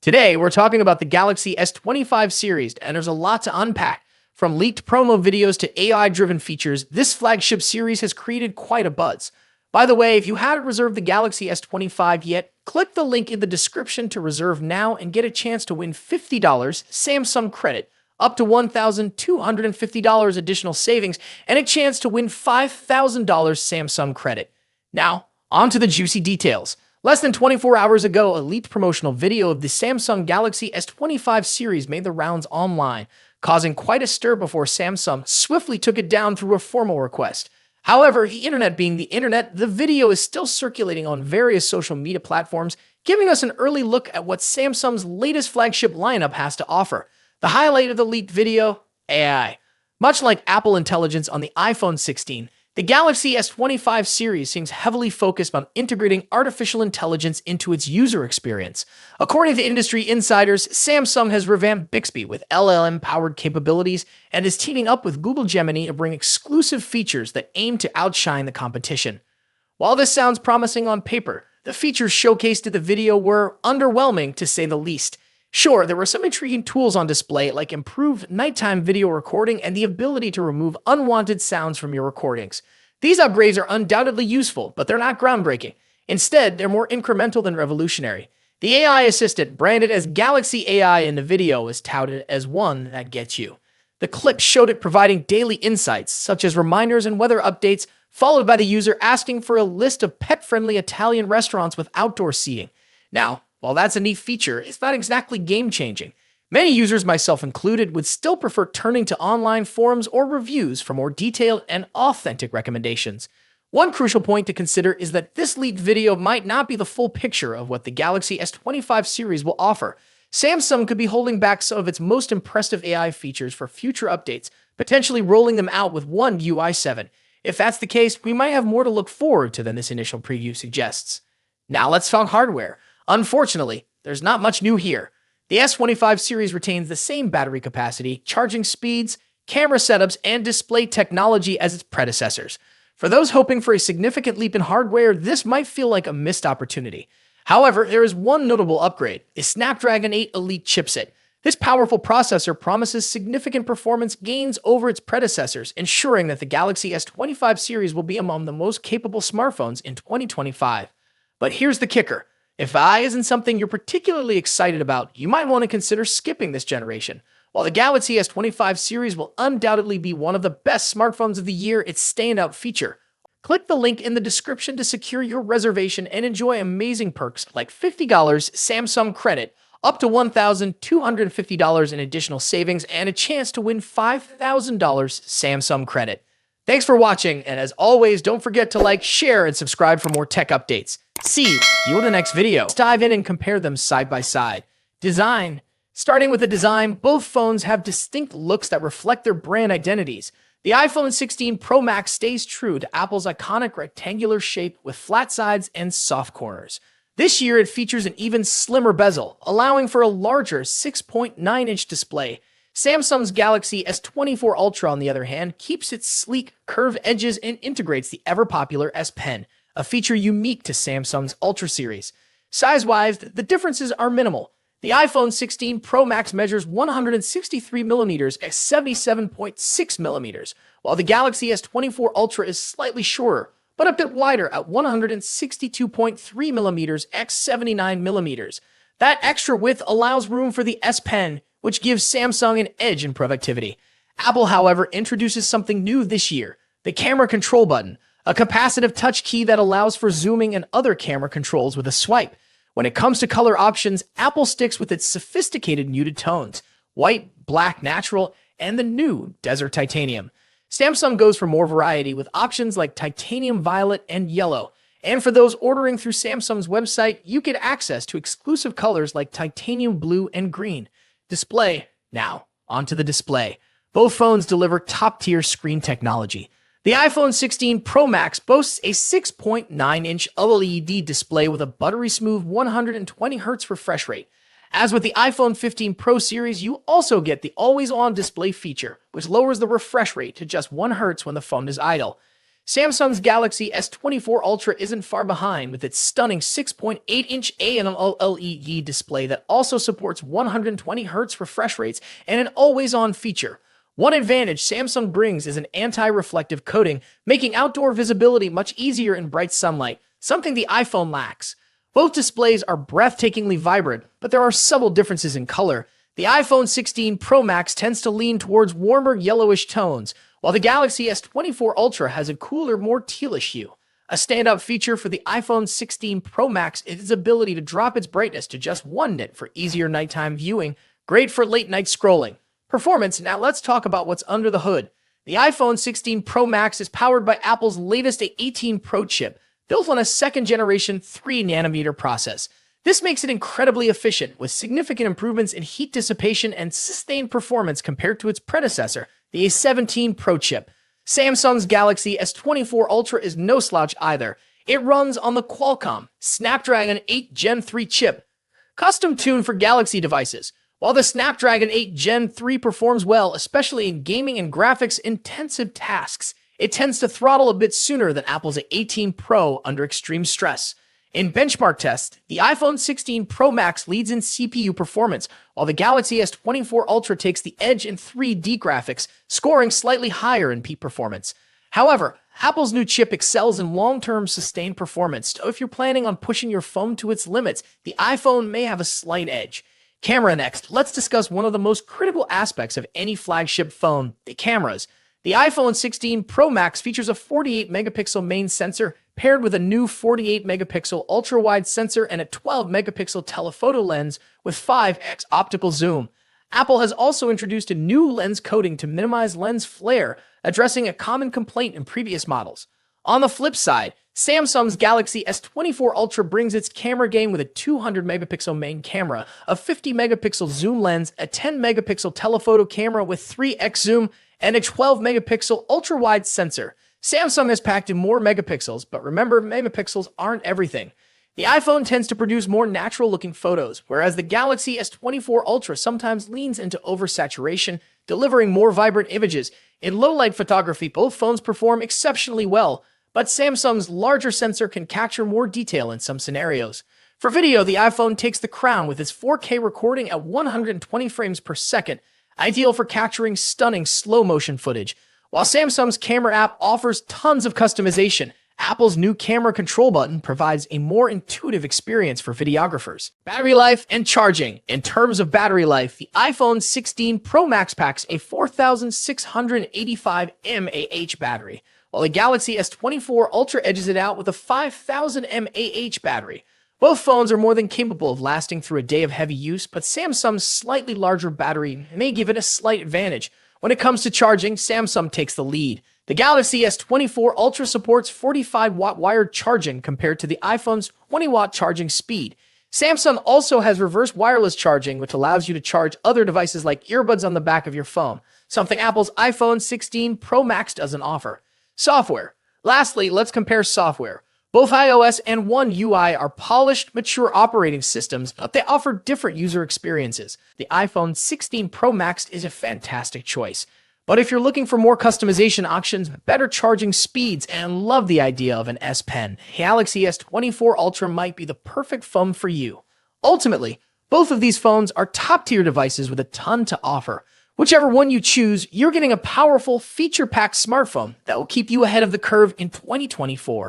Today, we're talking about the Galaxy S25 series, and there's a lot to unpack. From leaked promo videos to AI-driven features, this flagship series has created quite a buzz. By the way, if you haven't reserved the Galaxy S25 yet, click the link in the description to reserve now and get a chance to win $50 Samsung credit, up to $1,250 additional savings, and a chance to win $5,000 Samsung credit. Now, on to the juicy details. Less than 24 hours ago, a leaked promotional video of the Samsung Galaxy S25 series made the rounds online, causing quite a stir before Samsung swiftly took it down through a formal request. However, the internet being the internet, the video is still circulating on various social media platforms, giving us an early look at what Samsung's latest flagship lineup has to offer. The highlight of the leaked video? AI. Much like Apple Intelligence on the iPhone 16, the Galaxy S25 series seems heavily focused on integrating artificial intelligence into its user experience. According to industry insiders, Samsung has revamped Bixby with LLM-powered capabilities and is teaming up with Google Gemini to bring exclusive features that aim to outshine the competition. While this sounds promising on paper, the features showcased in the video were underwhelming to say the least. Sure, there were some intriguing tools on display like improved nighttime video recording and the ability to remove unwanted sounds from your recordings. These upgrades are undoubtedly useful, but they're not groundbreaking. Instead, they're more incremental than revolutionary. The AI assistant, branded as Galaxy AI in the video, is touted as one that gets you. The clip showed it providing daily insights, such as reminders and weather updates, followed by the user asking for a list of pet-friendly Italian restaurants with outdoor seating. Now, while that's a neat feature, it's not exactly game-changing. Many users, myself included, would still prefer turning to online forums or reviews for more detailed and authentic recommendations. One crucial point to consider is that this leaked video might not be the full picture of what the Galaxy S25 series will offer. Samsung could be holding back some of its most impressive AI features for future updates, potentially rolling them out with One UI 7. If that's the case, we might have more to look forward to than this initial preview suggests. Now let's talk hardware. Unfortunately, there's not much new here. The S25 series retains the same battery capacity, charging speeds, camera setups, and display technology as its predecessors. For those hoping for a significant leap in hardware, this might feel like a missed opportunity. However, there is one notable upgrade, the Snapdragon 8 Elite chipset. This powerful processor promises significant performance gains over its predecessors, ensuring that the Galaxy S25 series will be among the most capable smartphones in 2025. But here's the kicker. If AI isn't something you're particularly excited about, you might want to consider skipping this generation. While the Galaxy S25 series will undoubtedly be one of the best smartphones of the year, its standout feature. Click the link in the description to secure your reservation and enjoy amazing perks like $50 Samsung credit, up to $1,250 in additional savings, and a chance to win $5,000 Samsung credit. Thanks for watching, and as always, don't forget to like, share, and subscribe for more tech updates. See you in the next video. Let's dive in and compare them side by side. Design. Starting with the design, both phones have distinct looks that reflect their brand identities. The iPhone 16 Pro Max stays true to Apple's iconic rectangular shape with flat sides and soft corners. This year, it features an even slimmer bezel, allowing for a larger 6.9-inch display. Samsung's Galaxy S24 Ultra, on the other hand, keeps its sleek, curved edges and integrates the ever-popular S Pen, a feature unique to Samsung's Ultra series. Size-wise, the differences are minimal. The iPhone 16 Pro Max measures 163mm at 77.6mm, while the Galaxy S24 Ultra is slightly shorter, but a bit wider at 162.3mm x 79mm. That extra width allows room for the S Pen, which gives Samsung an edge in productivity. Apple, however, introduces something new this year, the camera control button, a capacitive touch key that allows for zooming and other camera controls with a swipe. When it comes to color options, Apple sticks with its sophisticated muted tones, white, black, natural, and the new Desert Titanium. Samsung goes for more variety with options like titanium violet and yellow. And for those ordering through Samsung's website, you get access to exclusive colors like titanium blue and green. Display. Now, onto the display. Both phones deliver top-tier screen technology. The iPhone 16 Pro Max boasts a 6.9-inch OLED display with a buttery smooth 120Hz refresh rate. As with the iPhone 15 Pro series, you also get the always-on display feature, which lowers the refresh rate to just 1 Hz when the phone is idle. Samsung's Galaxy S24 Ultra isn't far behind with its stunning 6.8-inch AMOLED display that also supports 120Hz refresh rates and an always-on feature. One advantage Samsung brings is an anti-reflective coating, making outdoor visibility much easier in bright sunlight, something the iPhone lacks. Both displays are breathtakingly vibrant, but there are subtle differences in color. The iPhone 16 Pro Max tends to lean towards warmer yellowish tones, while the Galaxy S24 Ultra has a cooler, more tealish hue. A standout feature for the iPhone 16 Pro Max is its ability to drop its brightness to just 1 nit for easier nighttime viewing, great for late-night scrolling. Performance. Now let's talk about what's under the hood. The iPhone 16 Pro Max is powered by Apple's latest A18 Pro chip, built on a second-generation 3nm process. This makes it incredibly efficient, with significant improvements in heat dissipation and sustained performance compared to its predecessor, the A17 Pro chip. Samsung's Galaxy S24 Ultra is no slouch either. It runs on the Qualcomm Snapdragon 8 Gen 3 chip, custom-tuned for Galaxy devices. While the Snapdragon 8 Gen 3 performs well, especially in gaming and graphics-intensive tasks, it tends to throttle a bit sooner than Apple's A18 Pro under extreme stress. In benchmark tests, the iPhone 16 Pro Max leads in CPU performance, while the Galaxy S24 Ultra takes the edge in 3D graphics, scoring slightly higher in peak performance. However, Apple's new chip excels in long-term sustained performance, so if you're planning on pushing your phone to its limits, the iPhone may have a slight edge. Camera next. Let's discuss one of the most critical aspects of any flagship phone, the cameras. The iPhone 16 Pro Max features a 48-megapixel main sensor paired with a new 48-megapixel ultra-wide sensor and a 12-megapixel telephoto lens with 5x optical zoom. Apple has also introduced a new lens coating to minimize lens flare, addressing a common complaint in previous models. On the flip side, Samsung's Galaxy S24 Ultra brings its camera game with a 200-megapixel main camera, a 50-megapixel zoom lens, a 10-megapixel telephoto camera with 3x zoom, and a 12-megapixel ultra-wide sensor. Samsung has packed in more megapixels, but remember, megapixels aren't everything. The iPhone tends to produce more natural-looking photos, whereas the Galaxy S24 Ultra sometimes leans into oversaturation, delivering more vibrant images. In low-light photography, both phones perform exceptionally well, but Samsung's larger sensor can capture more detail in some scenarios. For video, the iPhone takes the crown with its 4K recording at 120 frames per second, ideal for capturing stunning slow-motion footage. While Samsung's camera app offers tons of customization, Apple's new camera control button provides a more intuitive experience for videographers. Battery life and charging. In terms of battery life, the iPhone 16 Pro Max packs a 4,685 mAh battery, while the Galaxy S24 Ultra edges it out with a 5,000 mAh battery. Both phones are more than capable of lasting through a day of heavy use, but Samsung's slightly larger battery may give it a slight advantage. When it comes to charging, Samsung takes the lead. The Galaxy S24 Ultra supports 45-watt wired charging compared to the iPhone's 20-watt charging speed. Samsung also has reverse wireless charging, which allows you to charge other devices like earbuds on the back of your phone, something Apple's iPhone 16 Pro Max doesn't offer. Software. Lastly, let's compare software. Both iOS and One UI are polished, mature operating systems, but they offer different user experiences. The iPhone 16 Pro Max is a fantastic choice. But if you're looking for more customization options, better charging speeds, and love the idea of an S Pen, Galaxy S24 Ultra might be the perfect phone for you. Ultimately, both of these phones are top-tier devices with a ton to offer. Whichever one you choose, you're getting a powerful, feature-packed smartphone that will keep you ahead of the curve in 2024.